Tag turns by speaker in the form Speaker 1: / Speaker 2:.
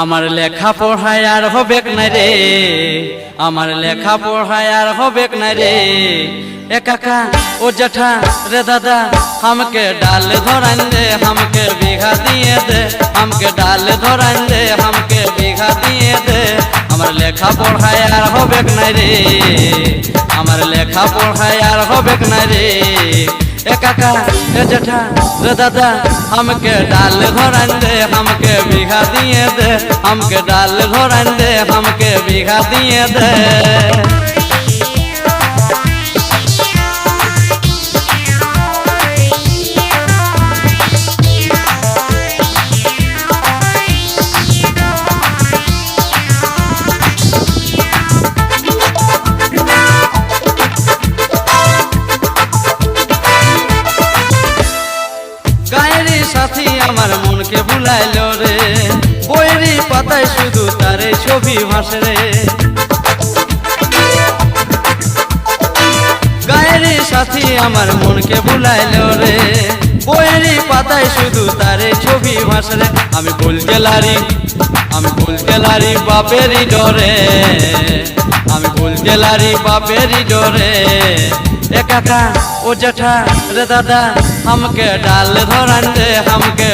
Speaker 1: আমার লেখা পড়ায় আর হবে না রে, আমার লেখা পড়ায় আর হবে না রে। এ কাকা ও জেঠা রে দাদা हमके डाल धरान दे, हमके बीघा दिए दे, हमके डाल धरान दे, हमके बीघा दिए दे। আমার লেখা পড়ায় আর হবে না রে, আমার লেখা পড়ায় আর হবে না রে। ए काका ए जेठा रे दादा हमके डाल धरान दे, हमके बीघा दिए दे, हमके डाल धरान दे, हमके बीघा दिए दे। গায়েরি সাথী আমার মনকে ভুলাইলো রে, বইয়েরই পাতায় শুধু তারে ছবি ভাসে রে। গায়েরি সাথী আমার মনকে ভুলাইলো রে, বইয়েরই পাতায় শুধু তারে ছবি ভাসে রে। আমি ভুলতে লারি, আমি ভুলতে লারি বাপেরই ডরে, আমি ভুলতে লারি বাপেরই ডরে। ए काका ओ जेठा रे दादा हमके डाल धरान दे, हमके